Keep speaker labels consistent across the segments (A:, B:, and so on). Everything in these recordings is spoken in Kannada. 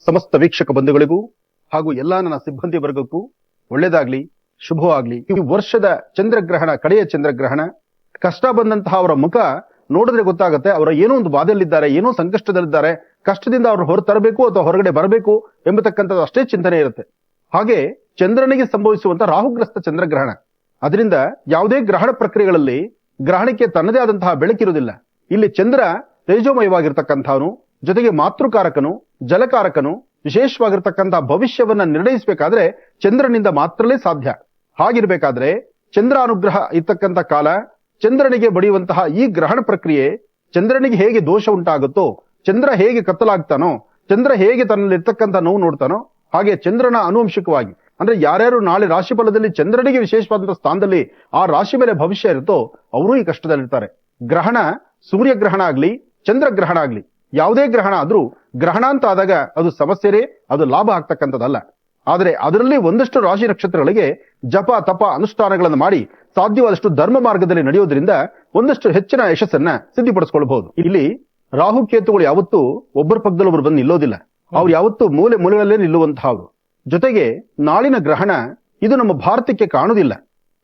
A: ಸಮಸ್ತ ವೀಕ್ಷಕ ಬಂಧುಗಳಿಗೂ ಹಾಗೂ ಎಲ್ಲಾ ನನ್ನ ಸಿಬ್ಬಂದಿ ವರ್ಗಕ್ಕೂ ಒಳ್ಳೆಯದಾಗ್ಲಿ, ಶುಭವಾಗ್ಲಿ. ಈ ವರ್ಷದ ಚಂದ್ರಗ್ರಹಣ, ಕಡೆಯ ಚಂದ್ರಗ್ರಹಣ, ಕಷ್ಟ ಬಂದಂತಹ ಅವರ ಮುಖ ನೋಡಿದ್ರೆ ಗೊತ್ತಾಗುತ್ತೆ ಅವರ ಏನೋ ಒಂದು ಬಾಧೆಯಲ್ಲಿದ್ದಾರೆ, ಏನೋ ಸಂಕಷ್ಟದಲ್ಲಿದ್ದಾರೆ, ಕಷ್ಟದಿಂದ ಅವರು ಹೊರ ತರಬೇಕು ಅಥವಾ ಹೊರಗಡೆ ಬರಬೇಕು ಎಂಬತಕ್ಕಂಥದ್ದು ಅಷ್ಟೇ ಚಿಂತನೆ ಇರುತ್ತೆ. ಹಾಗೆ ಚಂದ್ರನಿಗೆ ಸಂಭವಿಸುವಂತಹ ರಾಹುಗ್ರಸ್ತ ಚಂದ್ರಗ್ರಹಣ, ಅದರಿಂದ ಯಾವುದೇ ಗ್ರಹಣ ಪ್ರಕ್ರಿಯೆಗಳಲ್ಲಿ ಗ್ರಹಣಕ್ಕೆ ತನ್ನದೇ ಆದಂತಹ ಬೆಳಕಿರುವುದಿಲ್ಲ. ಇಲ್ಲಿ ಚಂದ್ರ ತೇಜೋಮಯವಾಗಿರ್ತಕ್ಕಂಥವನು, ಜೊತೆಗೆ ಮಾತೃಕಾರಕನು, ಜಲಕಾರಕನು, ವಿಶೇಷವಾಗಿರ್ತಕ್ಕಂತಹ ಭವಿಷ್ಯವನ್ನ ನಿರ್ಣಯಿಸಬೇಕಾದ್ರೆ ಚಂದ್ರನಿಂದ ಮಾತ್ರಲೇ ಸಾಧ್ಯ. ಹಾಗಿರ್ಬೇಕಾದ್ರೆ ಚಂದ್ರ ಅನುಗ್ರಹ ಇರ್ತಕ್ಕಂಥ ಕಾಲ, ಚಂದ್ರನಿಗೆ ಬಡಿಯುವಂತಹ ಈ ಗ್ರಹಣ ಪ್ರಕ್ರಿಯೆ ಚಂದ್ರನಿಗೆ ಹೇಗೆ ದೋಷ ಉಂಟಾಗುತ್ತೋ, ಚಂದ್ರ ಹೇಗೆ ಕತ್ತಲಾಗ್ತಾನೋ, ಚಂದ್ರ ಹೇಗೆ ತನ್ನಲ್ಲಿರ್ತಕ್ಕಂಥ ನೋವು ನೋಡ್ತಾನೋ, ಹಾಗೆ ಚಂದ್ರನ ಆನುವಂಶಿಕವಾಗಿ ಅಂದ್ರೆ ಯಾರ್ಯಾರು ನಾಳೆ ರಾಶಿ ಫಲದಲ್ಲಿ ಚಂದ್ರನಿಗೆ ವಿಶೇಷವಾದಂತಹ ಸ್ಥಾನದಲ್ಲಿ ಆ ರಾಶಿ ಮೇಲೆ ಭವಿಷ್ಯ ಇರುತ್ತೋ ಅವರು ಈ ಕಷ್ಟದಲ್ಲಿರ್ತಾರೆ. ಗ್ರಹಣ, ಸೂರ್ಯಗ್ರಹಣ ಆಗ್ಲಿ, ಚಂದ್ರಗ್ರಹಣ ಆಗ್ಲಿ, ಯಾವುದೇ ಗ್ರಹಣ ಆದ್ರೂ ಗ್ರಹಣ ಅಂತ ಆದಾಗ ಅದು ಸಮಸ್ಯೆರೇ, ಅದು ಲಾಭ ಆಗ್ತಕ್ಕಂಥದ್ದಲ್ಲ. ಆದರೆ ಅದರಲ್ಲಿ ಒಂದಷ್ಟು ರಾಶಿ ನಕ್ಷತ್ರಗಳಿಗೆ ಜಪ ತಪ ಅನುಷ್ಠಾನಗಳನ್ನು ಮಾಡಿ ಸಾಧ್ಯವಾದಷ್ಟು ಧರ್ಮ ಮಾರ್ಗದಲ್ಲಿ ನಡೆಯೋದ್ರಿಂದ ಒಂದಷ್ಟು ಹೆಚ್ಚಿನ ಯಶಸ್ಸನ್ನ ಸಿದ್ಧಿಪಡಿಸಿಕೊಳ್ಳಬಹುದು. ಇಲ್ಲಿ ರಾಹು ಕೇತುಗಳು ಯಾವತ್ತೂ ಒಬ್ಬರ ಪಕ್ಕದಲ್ಲಿ ಒಬ್ಬರು ಬಂದು ನಿಲ್ಲೋದಿಲ್ಲ. ಅವ್ರು ಯಾವತ್ತೂ ಮೂಲೆ ಮೂಲೆಗಳಲ್ಲೇ ನಿಲ್ಲುವಂತಹವ್ರು. ಜೊತೆಗೆ ನಾಳಿನ ಗ್ರಹಣ ಇದು ನಮ್ಮ ಭಾರತಕ್ಕೆ ಕಾಣುವುದಿಲ್ಲ.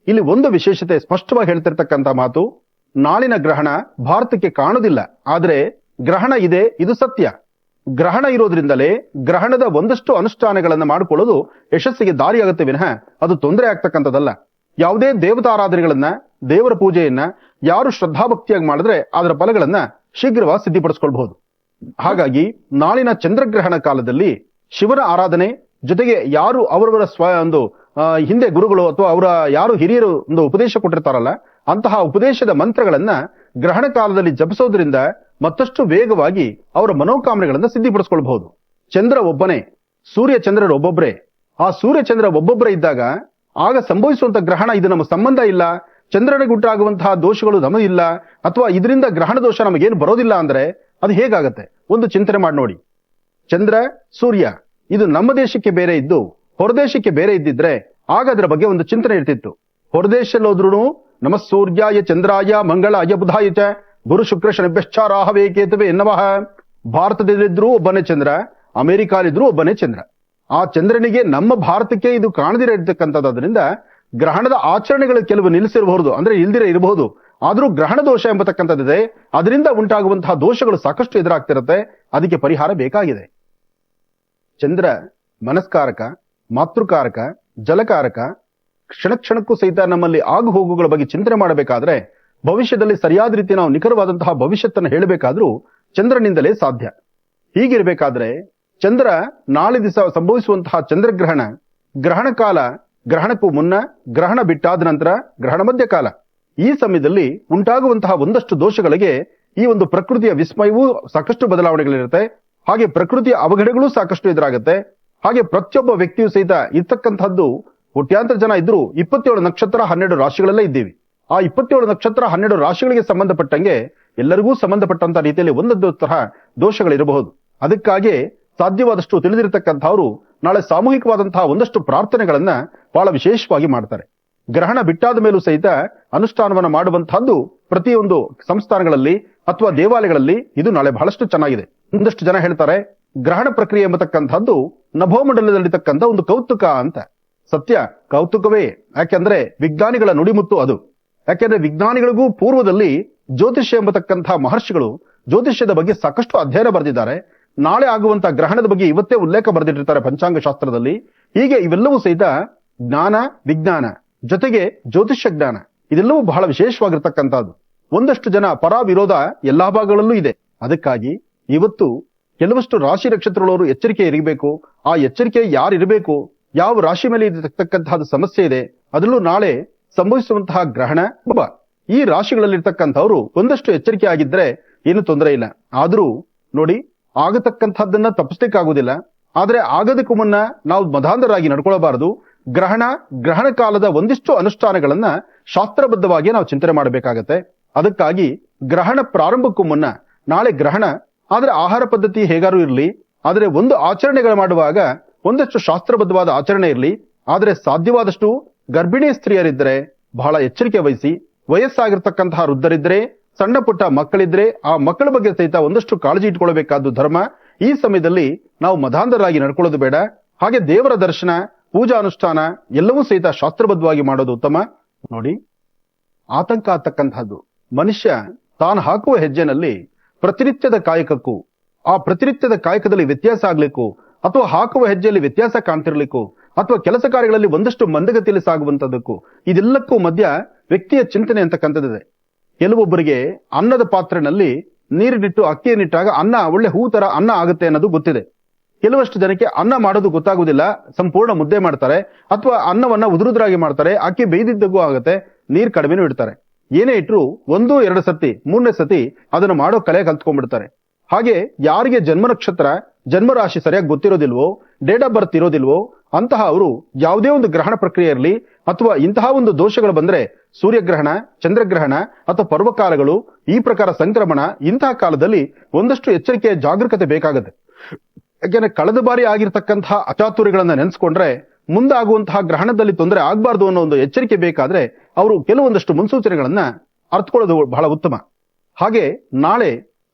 A: ಇಲ್ಲಿ ಒಂದು ವಿಶೇಷತೆ ಸ್ಪಷ್ಟವಾಗಿ ಹೇಳ್ತಿರ್ತಕ್ಕಂಥ ಮಾತು, ನಾಳಿನ ಗ್ರಹಣ ಭಾರತಕ್ಕೆ ಕಾಣುವುದಿಲ್ಲ, ಆದ್ರೆ ಗ್ರಹಣ ಇದೆ, ಇದು ಸತ್ಯ. ಗ್ರಹಣ ಇರೋದ್ರಿಂದಲೇ ಗ್ರಹಣದ ಒಂದಷ್ಟು ಅನುಷ್ಠಾನಗಳನ್ನ ಮಾಡಿಕೊಳ್ಳೋದು ಯಶಸ್ಸಿಗೆ ದಾರಿಯಾಗುತ್ತೆ ವಿನಃ ಅದು ತೊಂದರೆ ಆಗ್ತಕ್ಕಂಥದ್ದಲ್ಲ. ಯಾವುದೇ ದೇವತಾರಾಧನೆಗಳನ್ನ, ದೇವರ ಪೂಜೆಯನ್ನ ಯಾರು ಶ್ರದ್ಧಾಭಕ್ತಿಯಾಗಿ ಮಾಡಿದ್ರೆ ಅದರ ಫಲಗಳನ್ನ ಶೀಘ್ರವಾಗಿ ಸಿದ್ಧಿಪಡಿಸ್ಕೊಳ್ಬಹುದು. ಹಾಗಾಗಿ ನಾಳಿನ ಚಂದ್ರಗ್ರಹಣ ಕಾಲದಲ್ಲಿ ಶಿವನ ಆರಾಧನೆ, ಜೊತೆಗೆ ಯಾರು ಅವರವರ ಹಿಂದೆ ಗುರುಗಳು ಅಥವಾ ಅವರ ಯಾರು ಹಿರಿಯರು ಒಂದು ಉಪದೇಶ ಕೊಟ್ಟಿರ್ತಾರಲ್ಲ, ಅಂತಹ ಉಪದೇಶದ ಮಂತ್ರಗಳನ್ನ ಗ್ರಹಣ ಕಾಲದಲ್ಲಿ ಜಪಿಸೋದ್ರಿಂದ ಮತ್ತಷ್ಟು ವೇಗವಾಗಿ ಅವರ ಮನೋಕಾಮನೆಗಳನ್ನ ಸಿದ್ಧಿಪಡಿಸ್ಕೊಳ್ಬಹುದು. ಚಂದ್ರ ಒಬ್ಬನೇ, ಸೂರ್ಯ ಚಂದ್ರರು ಒಬ್ಬೊಬ್ಬರೇ. ಆ ಸೂರ್ಯ ಚಂದ್ರ ಒಬ್ಬೊಬ್ಬರೇ ಇದ್ದಾಗ ಆಗ ಸಂಭವಿಸುವಂತ ಗ್ರಹಣ ಇದು ನಮ್ಮ ಸಂಬಂಧ ಇಲ್ಲ, ಚಂದ್ರನಿಗೆ ಉಂಟಾಗುವಂತಹ ದೋಷಗಳು ನಮಗಿಲ್ಲ, ಅಥವಾ ಇದರಿಂದ ಗ್ರಹಣ ದೋಷ ನಮಗೇನು ಬರೋದಿಲ್ಲ ಅಂದ್ರೆ ಅದು ಹೇಗಾಗತ್ತೆ? ಒಂದು ಚಿಂತನೆ ಮಾಡಿ ನೋಡಿ. ಚಂದ್ರ, ಸೂರ್ಯ ಇದು ನಮ್ಮ ದೇಶಕ್ಕೆ ಬೇರೆ ಇದ್ದು ಹೊರದೇಶಕ್ಕೆ ಬೇರೆ ಇದ್ದಿದ್ರೆ ಆಗ ಅದರ ಬಗ್ಗೆ ಒಂದು ಚಿಂತನೆ ಇರ್ತಿತ್ತು. ಹೊರದೇಶಲ್ಲೋದ್ರೂ ನಮ ಸೂರ್ಯಾಯ ಚಂದ್ರಾಯ ಮಂಗಳಾಯ ಬುಧಾಯ ಚ ಗುರು ಶುಕ್ರ ಶನಿಭ್ಯಶ್ಚಾರಾಹವೇ ಕೇತುವೆ ಎನ್ನವಹ. ಭಾರತದಲ್ಲಿದ್ರೂ ಒಬ್ಬನೇ ಚಂದ್ರ, ಅಮೆರಿಕಾಲಿದ್ರೂ ಒಬ್ಬನೇ ಚಂದ್ರ. ಆ ಚಂದ್ರನಿಗೆ ನಮ್ಮ ಭಾರತಕ್ಕೆ ಇದು ಕಾಣದಿರ ಇರ್ತಕ್ಕಂಥದ್ರಿಂದ ಗ್ರಹಣದ ಆಚರಣೆಗಳು ಕೆಲವು ನಿಲ್ಲಿಸಿರಬಹುದು, ಅಂದ್ರೆ ಇಲ್ದಿರ ಇರಬಹುದು. ಆದ್ರೂ ಗ್ರಹಣ ದೋಷ ಎಂಬತಕ್ಕಂಥದ್ದಿದೆ, ಅದರಿಂದ ಉಂಟಾಗುವಂತಹ ದೋಷಗಳು ಸಾಕಷ್ಟು ಎದುರಾಗ್ತಿರುತ್ತೆ. ಅದಕ್ಕೆ ಪರಿಹಾರ ಬೇಕಾಗಿದೆ. ಚಂದ್ರ ಮನಸ್ಕಾರಕ, ಮಾತೃಕಾರಕ, ಜಲಕಾರಕ. ಕ್ಷಣ ಕ್ಷಣಕ್ಕೂ ಸಹಿತ ನಮ್ಮಲ್ಲಿ ಆಗು ಹೋಗುಗಳ ಬಗ್ಗೆ ಚಿಂತನೆ ಮಾಡಬೇಕಾದ್ರೆ, ಭವಿಷ್ಯದಲ್ಲಿ ಸರಿಯಾದ ರೀತಿ ನಾವು ನಿಖರವಾದಂತಹ ಭವಿಷ್ಯತ್ತನ್ನು ಹೇಳಬೇಕಾದ್ರೂ ಚಂದ್ರನಿಂದಲೇ ಸಾಧ್ಯ. ಹೀಗಿರ್ಬೇಕಾದ್ರೆ ಚಂದ್ರ ನಾಳೆ ದಿವಸ ಸಂಭವಿಸುವಂತಹ ಚಂದ್ರಗ್ರಹಣ, ಗ್ರಹಣ ಕಾಲ, ಗ್ರಹಣಕ್ಕೂ ಮುನ್ನ, ಗ್ರಹಣ ಬಿಟ್ಟಾದ ನಂತರ, ಗ್ರಹಣ ಮಧ್ಯಕಾಲ, ಈ ಸಮಯದಲ್ಲಿ ಉಂಟಾಗುವಂತಹ ಒಂದಷ್ಟು ದೋಷಗಳಿಗೆ ಈ ಒಂದು ಪ್ರಕೃತಿಯ ವಿಸ್ಮಯವೂ ಸಾಕಷ್ಟು ಬದಲಾವಣೆಗಳಿರುತ್ತೆ. ಹಾಗೆ ಪ್ರಕೃತಿಯ ಅವಘಡಗಳು ಸಾಕಷ್ಟು ಎದುರಾಗುತ್ತೆ. ಹಾಗೆ ಪ್ರತಿಯೊಬ್ಬ ವ್ಯಕ್ತಿಯು ಸಹಿತ ಇರ್ತಕ್ಕಂಥದ್ದು ಕೋಟ್ಯಾಂತರ ಜನ ಇದ್ರು 27 ನಕ್ಷತ್ರ 12 ರಾಶಿಗಳಲ್ಲೇ ಇದ್ದೀವಿ. ಆ 27 ನಕ್ಷತ್ರ 12 ರಾಶಿಗಳಿಗೆ ಸಂಬಂಧಪಟ್ಟಂಗೆ ಎಲ್ಲರಿಗೂ ಸಂಬಂಧಪಟ್ಟಂತ ರೀತಿಯಲ್ಲಿ ಒಂದೊಂದು ತರಹ ದೋಷಗಳಿರಬಹುದು. ಅದಕ್ಕಾಗಿ ಸಾಧ್ಯವಾದಷ್ಟು ತಿಳಿದಿರತಕ್ಕಂಥವ್ರು ನಾಳೆ ಸಾಮೂಹಿಕವಾದಂತಹ ಒಂದಷ್ಟು ಪ್ರಾರ್ಥನೆಗಳನ್ನ ಬಹಳ ವಿಶೇಷವಾಗಿ ಮಾಡ್ತಾರೆ. ಗ್ರಹಣ ಬಿಟ್ಟಾದ ಮೇಲೂ ಸಹಿತ ಅನುಷ್ಠಾನವನ್ನ ಮಾಡುವಂತಹದ್ದು ಪ್ರತಿಯೊಂದು ಸಂಸ್ಥಾನಗಳಲ್ಲಿ ಅಥವಾ ದೇವಾಲಯಗಳಲ್ಲಿ ಇದು ನಾಳೆ ಬಹಳಷ್ಟು ಚೆನ್ನಾಗಿದೆ. ಒಂದಷ್ಟು ಜನ ಹೇಳ್ತಾರೆ ಗ್ರಹಣ ಪ್ರಕ್ರಿಯೆ ಎಂಬತಕ್ಕಂಥದ್ದು ನಭೋಮಂಡಲದಲ್ಲಿರ್ತಕ್ಕಂಥ ಒಂದು ಕೌತುಕ ಅಂತ. ಸತ್ಯ, ಕೌತುಕವೇ. ಯಾಕೆಂದ್ರೆ ವಿಜ್ಞಾನಿಗಳ ನುಡಿಮುತ್ತು ಅದು. ಯಾಕೆಂದ್ರೆ ವಿಜ್ಞಾನಿಗಳಿಗೂ ಪೂರ್ವದಲ್ಲಿ ಜ್ಯೋತಿಷ್ಯ ಎಂಬತಕ್ಕಂತಹ ಮಹರ್ಷಿಗಳು ಜ್ಯೋತಿಷ್ಯದ ಬಗ್ಗೆ ಸಾಕಷ್ಟು ಅಧ್ಯಯನ ಬರೆದಿದ್ದಾರೆ. ನಾಳೆ ಆಗುವಂತಹ ಗ್ರಹಣದ ಬಗ್ಗೆ ಇವತ್ತೇ ಉಲ್ಲೇಖ ಬರೆದಿಟ್ಟಿರ್ತಾರೆ ಪಂಚಾಂಗ ಶಾಸ್ತ್ರದಲ್ಲಿ. ಹೀಗೆ ಇವೆಲ್ಲವೂ ಸಹಿತ ಜ್ಞಾನ, ವಿಜ್ಞಾನ, ಜೊತೆಗೆ ಜ್ಯೋತಿಷ್ಯ ಜ್ಞಾನ, ಇದೆಲ್ಲವೂ ಬಹಳ ವಿಶೇಷವಾಗಿರ್ತಕ್ಕಂಥದ್ದು. ಒಂದಷ್ಟು ಜನ ಪರ ವಿರೋಧ ಎಲ್ಲಾ ಭಾಗಗಳಲ್ಲೂ ಇದೆ. ಅದಕ್ಕಾಗಿ ಇವತ್ತು ಕೆಲವಷ್ಟು ರಾಶಿ ನಕ್ಷತ್ರಗಳವರು ಎಚ್ಚರಿಕೆ ಇರಬೇಕು. ಆ ಎಚ್ಚರಿಕೆ ಯಾರಿರಬೇಕು, ಯಾವ ರಾಶಿ ಮೇಲೆ ಇರತಕ್ಕಂತಹದ್ದು ಸಮಸ್ಯೆ ಇದೆ, ಅದರಲ್ಲೂ ನಾಳೆ ಸಂಭವಿಸುವಂತಹ ಗ್ರಹಣ ಈ ರಾಶಿಗಳಲ್ಲಿರ್ತಕ್ಕಂಥವ್ರು ಒಂದಷ್ಟು ಎಚ್ಚರಿಕೆ ಆಗಿದ್ರೆ ಏನು ತೊಂದರೆ ಇಲ್ಲ. ಆದ್ರೂ ನೋಡಿ, ಆಗತಕ್ಕಂಥದ್ದನ್ನ ತಪ್ಪಿಸ್ಲಿಕ್ಕಾಗುವುದಿಲ್ಲ. ಆದ್ರೆ ಆಗೋದಕ್ಕೂ ಮುನ್ನ ನಾವು ಮದಾಂಧರಾಗಿ ನಡ್ಕೊಳ್ಬಾರದು. ಗ್ರಹಣ ಕಾಲದ ಒಂದಿಷ್ಟು ಅನುಷ್ಠಾನಗಳನ್ನ ಶಾಸ್ತ್ರಬದ್ಧವಾಗಿ ನಾವು ಚಿಂತನೆ ಮಾಡಬೇಕಾಗತ್ತೆ. ಅದಕ್ಕಾಗಿ ಗ್ರಹಣ ಪ್ರಾರಂಭಕ್ಕೂ ಮುನ್ನ, ನಾಳೆ ಗ್ರಹಣ ಆದ್ರೆ ಆಹಾರ ಪದ್ಧತಿ ಹೇಗಾರು ಇರಲಿ, ಆದ್ರೆ ಒಂದು ಆಚರಣೆಗಳು ಮಾಡುವಾಗ ಒಂದಷ್ಟು ಶಾಸ್ತ್ರಬದ್ಧವಾದ ಆಚರಣೆ ಇರಲಿ. ಆದ್ರೆ ಸಾಧ್ಯವಾದಷ್ಟು ಗರ್ಭಿಣಿ ಸ್ತ್ರೀಯರಿದ್ರೆ ಬಹಳ ಎಚ್ಚರಿಕೆ ವಹಿಸಿ, ವಯಸ್ಸಾಗಿರ್ತಕ್ಕಂತಹ ವೃದ್ಧರಿದ್ರೆ, ಸಣ್ಣ ಪುಟ್ಟ ಮಕ್ಕಳಿದ್ರೆ ಆ ಮಕ್ಕಳ ಬಗ್ಗೆ ಸಹಿತ ಒಂದಷ್ಟು ಕಾಳಜಿ ಇಟ್ಕೊಳ್ಬೇಕಾದ್ದು ಧರ್ಮ. ಈ ಸಮಯದಲ್ಲಿ ನಾವು ಮದಾಂಧರಾಗಿ ನಡ್ಕೊಳ್ಳೋದು ಬೇಡ. ಹಾಗೆ ದೇವರ ದರ್ಶನ, ಪೂಜಾ ಅನುಷ್ಠಾನ ಎಲ್ಲವೂ ಸಹಿತ ಶಾಸ್ತ್ರಬದ್ಧವಾಗಿ ಮಾಡೋದು ಉತ್ತಮ. ನೋಡಿ, ಆತಂಕ ಆಗ್ತಕ್ಕಂಥದ್ದು ಮನುಷ್ಯ ತಾನು ಹಾಕುವ ಹೆಜ್ಜೆನಲ್ಲಿ ಪ್ರತಿನಿತ್ಯದ ಕಾಯಕಕ್ಕೂ ಆ ಪ್ರತಿನಿತ್ಯದ ಕಾಯಕದಲ್ಲಿ ವ್ಯತ್ಯಾಸ ಆಗ್ಲಿಕ್ಕೂ ಅಥವಾ ಹಾಕುವ ಹೆಜ್ಜೆಯಲ್ಲಿ ವ್ಯತ್ಯಾಸ ಕಾಣ್ತಿರ್ಲಿಕ್ಕೂ ಅಥವಾ ಕೆಲಸ ಕಾರ್ಯಗಳಲ್ಲಿ ಒಂದಷ್ಟು ಮಂದಗತಿಯಲ್ಲಿ ಸಾಗುವಂತದ್ದಕ್ಕೂ ಇದೆಲ್ಲಕ್ಕೂ ಮಧ್ಯ ವ್ಯಕ್ತಿಯ ಚಿಂತನೆ ಅಂತಕ್ಕಂಥದ್ದಿದೆ. ಕೆಲವೊಬ್ಬರಿಗೆ ಅನ್ನದ ಪಾತ್ರೆನಲ್ಲಿ ನೀರಿನಿಟ್ಟು ಅಕ್ಕಿಯನ್ನಿಟ್ಟಾಗ ಅನ್ನ ಒಳ್ಳೆ ಹೂ ತರ ಅನ್ನ ಆಗುತ್ತೆ ಅನ್ನೋದು ಗೊತ್ತಿದೆ. ಕೆಲವಷ್ಟು ಜನಕ್ಕೆ ಅನ್ನ ಮಾಡೋದು ಗೊತ್ತಾಗುವುದಿಲ್ಲ, ಸಂಪೂರ್ಣ ಮುದ್ದೆ ಮಾಡ್ತಾರೆ ಅಥವಾ ಅನ್ನವನ್ನ ಉದುರುದ್ರಾಗಿ ಮಾಡ್ತಾರೆ, ಅಕ್ಕಿ ಬೇಯ್ದಿದ್ದಗೂ ಆಗುತ್ತೆ, ನೀರ್ ಕಡಿಮೆನೂ ಇಡ್ತಾರೆ. ಏನೇ ಇಟ್ರು 1-2 ಸತಿ 3ನೇ ಸತಿ ಅದನ್ನು ಮಾಡೋ ಕಲೆ ಕಲ್ತ್ಕೊಂಡ್ಬಿಡ್ತಾರೆ. ಹಾಗೆ ಯಾರಿಗೆ ಜನ್ಮ ನಕ್ಷತ್ರ ಜನ್ಮರಾಶಿ ಸರಿಯಾಗಿ ಗೊತ್ತಿರೋದಿಲ್ವೋ, ಡೇಟ್ ಆಫ್ ಬರ್ತ್ ಇರೋದಿಲ್ವೋ ಅಂತಹ ಅವರು ಯಾವುದೇ ಒಂದು ಗ್ರಹಣ ಪ್ರಕ್ರಿಯೆ ಇರಲಿ ಅಥವಾ ಇಂತಹ ಒಂದು ದೋಷಗಳು ಬಂದ್ರೆ ಸೂರ್ಯಗ್ರಹಣ, ಚಂದ್ರಗ್ರಹಣ ಅಥವಾ ಪರ್ವಕಾಲಗಳು, ಈ ಪ್ರಕಾರ ಸಂಕ್ರಮಣ, ಇಂತಹ ಕಾಲದಲ್ಲಿ ಒಂದಷ್ಟು ಎಚ್ಚರಿಕೆಯ ಜಾಗರೂಕತೆ ಬೇಕಾಗುತ್ತೆ. ಯಾಕೆಂದ್ರೆ ಕಳೆದ ಬಾರಿ ಆಗಿರ್ತಕ್ಕಂತಹ ಅಚಾತುರ್ಯಗಳನ್ನ ನೆನೆಸ್ಕೊಂಡ್ರೆ ಮುಂದಾಗುವಂತಹ ಗ್ರಹಣದಲ್ಲಿ ತೊಂದರೆ ಆಗಬಾರ್ದು ಅನ್ನೋ ಒಂದು ಎಚ್ಚರಿಕೆ ಬೇಕಾದ್ರೆ ಅವರು ಕೆಲವೊಂದಷ್ಟು ಮುನ್ಸೂಚನೆಗಳನ್ನ ಅರ್ಥಕೊಳ್ಳೋದು ಬಹಳ ಉತ್ತಮ. ಹಾಗೆ ನಾಳೆ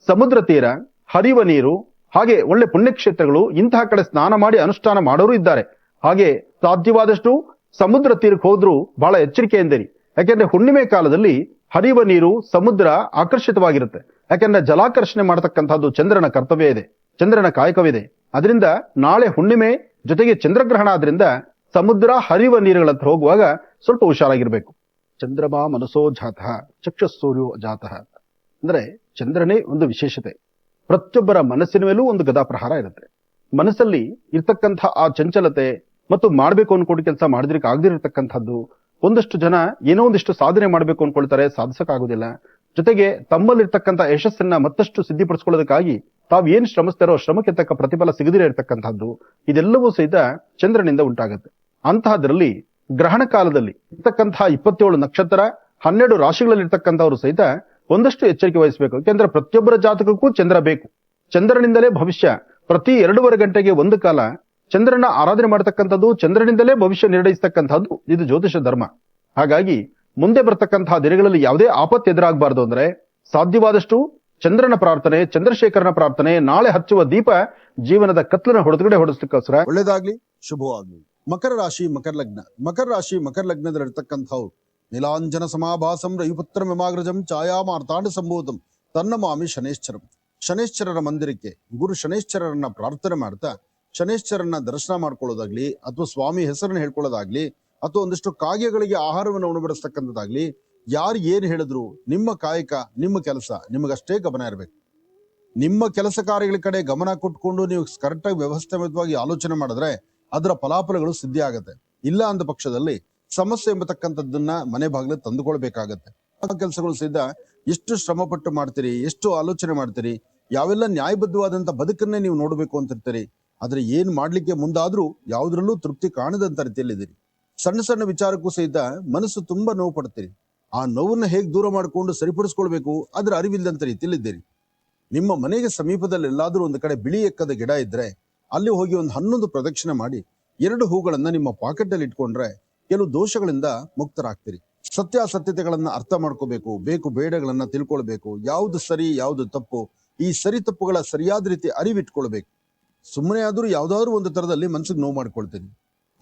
A: ಸಮುದ್ರ ತೀರ, ಹರಿಯುವ ನೀರು, ಹಾಗೆ ಒಳ್ಳೆ ಪುಣ್ಯಕ್ಷೇತ್ರಗಳು, ಇಂತಹ ಕಡೆ ಸ್ನಾನ ಮಾಡಿ ಅನುಷ್ಠಾನ ಮಾಡೋರು ಇದ್ದಾರೆ. ಹಾಗೆ ಸಾಧ್ಯವಾದಷ್ಟು ಸಮುದ್ರ ತೀರಕ್ಕೆ ಹೋದ್ರೂ ಬಹಳ ಎಚ್ಚರಿಕೆಯಿಂದಿರಿ. ಯಾಕೆಂದ್ರೆ ಹುಣ್ಣಿಮೆ ಕಾಲದಲ್ಲಿ ಹರಿಯುವ ನೀರು, ಸಮುದ್ರ ಆಕರ್ಷಿತವಾಗಿರುತ್ತೆ. ಯಾಕೆಂದ್ರೆ ಜಲಾಕರ್ಷಣೆ ಮಾಡತಕ್ಕಂಥದ್ದು ಚಂದ್ರನ ಕರ್ತವ್ಯ ಇದೆ, ಚಂದ್ರನ ಕಾಯಕವಿದೆ. ಅದರಿಂದ ನಾಳೆ ಹುಣ್ಣಿಮೆ ಜೊತೆಗೆ ಚಂದ್ರಗ್ರಹಣ ಆದ್ರಿಂದ ಸಮುದ್ರ, ಹರಿಯುವ ನೀರುಗಳ ಹತ್ರ ಹೋಗುವಾಗ ಸ್ವಲ್ಪ ಹುಷಾರಾಗಿರ್ಬೇಕು. ಚಂದ್ರಮಾ ಮನಸೋ ಜಾತಃ ಚಕ್ಷುಸೂರ್ಯೋ ಜಾತಃ ಅಂದ್ರೆ ಚಂದ್ರನೇ ಒಂದು ವಿಶೇಷತೆ. ಪ್ರತಿಯೊಬ್ಬರ ಮನಸ್ಸಿನ ಮೇಲೂ ಒಂದು ಗದಾಪ್ರಹಾರ ಇರುತ್ತೆ. ಮನಸ್ಸಲ್ಲಿ ಇರ್ತಕ್ಕಂಥ ಆ ಚಂಚಲತೆ ಮತ್ತು ಮಾಡ್ಬೇಕು ಅನ್ಕೊಂಡು ಕೆಲಸ ಮಾಡಿದ್ರಿಗೆ ಆಗದಿರತಕ್ಕಂಥದ್ದು. ಒಂದಷ್ಟು ಜನ ಏನೋ ಒಂದಿಷ್ಟು ಸಾಧನೆ ಮಾಡ್ಬೇಕು ಅನ್ಕೊಳ್ತಾರೆ, ಸಾಧಿಸಕ್ಕಾಗೋದಿಲ್ಲ. ಜೊತೆಗೆ ತಮ್ಮಲ್ಲಿರ್ತಕ್ಕಂಥ ಯಶಸ್ಸನ್ನ ಮತ್ತಷ್ಟು ಸಿದ್ಧಿಪಡಿಸ್ಕೊಳ್ಳೋದಕ್ಕಾಗಿ ತಾವು ಏನ್ ಶ್ರಮಿಸ್ತಾರೋ ಶ್ರಮಕ್ಕೆ ತಕ್ಕ ಪ್ರತಿಫಲ ಸಿಗದಿರೇ ಇರತಕ್ಕಂಥದ್ದು, ಇದೆಲ್ಲವೂ ಸಹಿತ ಚಂದ್ರನಿಂದ ಉಂಟಾಗುತ್ತೆ. ಅಂತಹದ್ರಲ್ಲಿ ಗ್ರಹಣ ಕಾಲದಲ್ಲಿ ಇರ್ತಕ್ಕಂತಹ 27 ನಕ್ಷತ್ರ 12 ರಾಶಿಗಳಲ್ಲಿರ್ತಕ್ಕಂಥವ್ರು ಸಹಿತ ಒಂದಷ್ಟು ಎಚ್ಚರಿಕೆ ವಹಿಸಬೇಕು. ಯಾಕೆಂದ್ರೆ ಪ್ರತಿಯೊಬ್ಬರ ಜಾತಕಕ್ಕೂ ಚಂದ್ರ ಬೇಕು. ಚಂದ್ರನಿಂದಲೇ ಭವಿಷ್ಯ. ಪ್ರತಿ 2.5 ಗಂಟೆಗೆ ಒಂದು ಕಾಲ ಚಂದ್ರನ ಆರಾಧನೆ ಮಾಡತಕ್ಕಂಥದ್ದು, ಚಂದ್ರನಿಂದಲೇ ಭವಿಷ್ಯ ನಿರ್ಣಯಿಸ್ತಕ್ಕಂಥದ್ದು ಇದು ಜ್ಯೋತಿಷ ಧರ್ಮ. ಹಾಗಾಗಿ ಮುಂದೆ ಬರ್ತಕ್ಕಂತಹ ದಿನಗಳಲ್ಲಿ ಯಾವುದೇ ಆಪತ್ತು ಎದುರಾಗಬಾರ್ದು ಅಂದ್ರೆ ಸಾಧ್ಯವಾದಷ್ಟು ಚಂದ್ರನ ಪ್ರಾರ್ಥನೆ, ಚಂದ್ರಶೇಖರನ ಪ್ರಾರ್ಥನೆ, ನಾಳೆ ಹಚ್ಚುವ ದೀಪ ಜೀವನದ ಕತ್ಲನ್ನ ಹೊಡೆದಕ್ಕೋಸ್ಕರ.
B: ಒಳ್ಳೇದಾಗ್ಲಿ, ಶುಭವಾಗ್ಲಿ. ಮಕರ ರಾಶಿ, ಮಕರ ಲಗ್ನ. ಮಕರ ರಾಶಿ, ಮಕರ ಲಗ್ನದಲ್ಲಿರ್ತಕ್ಕಂಥವ್ರು ನೀಲಾಂಜನ ಸಮಾಭಾಸಂ ರವಿಪುತ್ರ ಮಿಮಾಗ್ರಜಂ ಛಾಯಾಮಾರ್ತಾಂಡ ಸಂಭೂತಂ ತನ್ನಮಾಮಿ ಶನೇಶ್ಚರಂ. ಶನೇಶ್ಚರರ ಮಂದಿರಕ್ಕೆ ಗುರು ಶನೇಶ್ಚರರನ್ನ ಪ್ರಾರ್ಥನೆ ಮಾಡ್ತಾ ಶನೇಶ್ಚರನ್ನ ದರ್ಶನ ಮಾಡ್ಕೊಳ್ಳೋದಾಗ್ಲಿ ಅಥವಾ ಸ್ವಾಮಿ ಹೆಸರನ್ನ ಹೇಳ್ಕೊಳ್ಳೋದಾಗ್ಲಿ ಅಥವಾ ಒಂದಿಷ್ಟು ಕಾಗೆಗಳಿಗೆ ಆಹಾರವನ್ನು ಉಣಬಡಿಸ್ತಕ್ಕಂಥದ್ದಾಗ್ಲಿ, ಯಾರು ಏನ್ ಹೇಳಿದ್ರು ನಿಮ್ಮ ಕಾಯಕ, ನಿಮ್ಮ ಕೆಲಸ ನಿಮಗಷ್ಟೇ ಗಮನ ಇರಬೇಕು. ನಿಮ್ಮ ಕೆಲಸ ಕಾರ್ಯಗಳ ಕಡೆ ಗಮನ ಕೊಟ್ಕೊಂಡು ನೀವು ಕರೆಕ್ಟಾಗಿ ವ್ಯವಸ್ಥಿತವಾಗಿ ಆಲೋಚನೆ ಮಾಡಿದ್ರೆ ಅದರ ಫಲಾಫಲಗಳು ಸಿದ್ಧಿ ಆಗತ್ತೆ. ಇಲ್ಲ ಅಂದ ಪಕ್ಷದಲ್ಲಿ ಸಮಸ್ಯೆ ಎಂಬತಕ್ಕಂಥದ್ದನ್ನ ಮನೆ ಬಾಗಿಲು ತಂದುಕೊಳ್ಬೇಕಾಗತ್ತೆ. ಆ ಕೆಲಸಗಳು ಸಿದ್ಧ ಎಷ್ಟು ಶ್ರಮ ಪಟ್ಟು ಮಾಡ್ತೀರಿ, ಎಷ್ಟು ಆಲೋಚನೆ ಮಾಡ್ತೀರಿ, ಯಾವೆಲ್ಲ ನ್ಯಾಯಬದ್ಧವಾದಂತ ಬದುಕನ್ನೇ ನೀವು ನೋಡ್ಬೇಕು ಅಂತಿರ್ತೀರಿ. ಆದ್ರೆ ಏನ್ ಮಾಡ್ಲಿಕ್ಕೆ ಮುಂದಾದ್ರೂ ಯಾವ್ದ್ರಲ್ಲೂ ತೃಪ್ತಿ ಕಾಣದಂತ ರೀತಿಯಲ್ಲಿದ್ದೀರಿ. ಸಣ್ಣ ಸಣ್ಣ ವಿಚಾರಕ್ಕೂ ಸಹಿತ ಮನಸ್ಸು ತುಂಬಾ ನೋವು ಪಡ್ತೀರಿ. ಆ ನೋವನ್ನ ಹೇಗೆ ದೂರ ಮಾಡಿಕೊಂಡು ಸರಿಪಡಿಸ್ಕೊಳ್ಬೇಕು ಅದ್ರ ಅರಿವಿಲ್ಲದಂತ ರೀತಿಯಲ್ಲಿದ್ದೀರಿ. ನಿಮ್ಮ ಮನೆಗೆ ಸಮೀಪದಲ್ಲಿ ಎಲ್ಲಾದ್ರೂ ಒಂದು ಕಡೆ ಬಿಳಿ ಎಕ್ಕದ ಗಿಡ ಇದ್ರೆ ಅಲ್ಲಿ ಹೋಗಿ ಒಂದು 11 ಪ್ರದಕ್ಷಿಣೆ ಮಾಡಿ 2 ಹೂಗಳನ್ನ ನಿಮ್ಮ ಪಾಕೆಟ್ ಅಲ್ಲಿ ಇಟ್ಕೊಂಡ್ರೆ ಕೆಲವು ದೋಷಗಳಿಂದ ಮುಕ್ತರಾಗ್ತೀರಿ. ಸತ್ಯಾಸತ್ಯತೆಗಳನ್ನ ಅರ್ಥ ಮಾಡ್ಕೋಬೇಕು, ಬೇಕು ಬೇಡಗಳನ್ನ ತಿಳ್ಕೊಳ್ಬೇಕು, ಯಾವ್ದು ಸರಿ ಯಾವ್ದು ತಪ್ಪು, ಈ ಸರಿ ತಪ್ಪುಗಳ ಸರಿಯಾದ ರೀತಿ ಅರಿವಿಟ್ಕೊಳ್ಬೇಕು. ಸುಮ್ಮನೆ ಆದ್ರೂ ಯಾವ್ದಾದ್ರು ಒಂದು ತರದಲ್ಲಿ ಮನ್ಸಿಗೆ ನೋವು ಮಾಡ್ಕೊಳ್ತೀನಿ.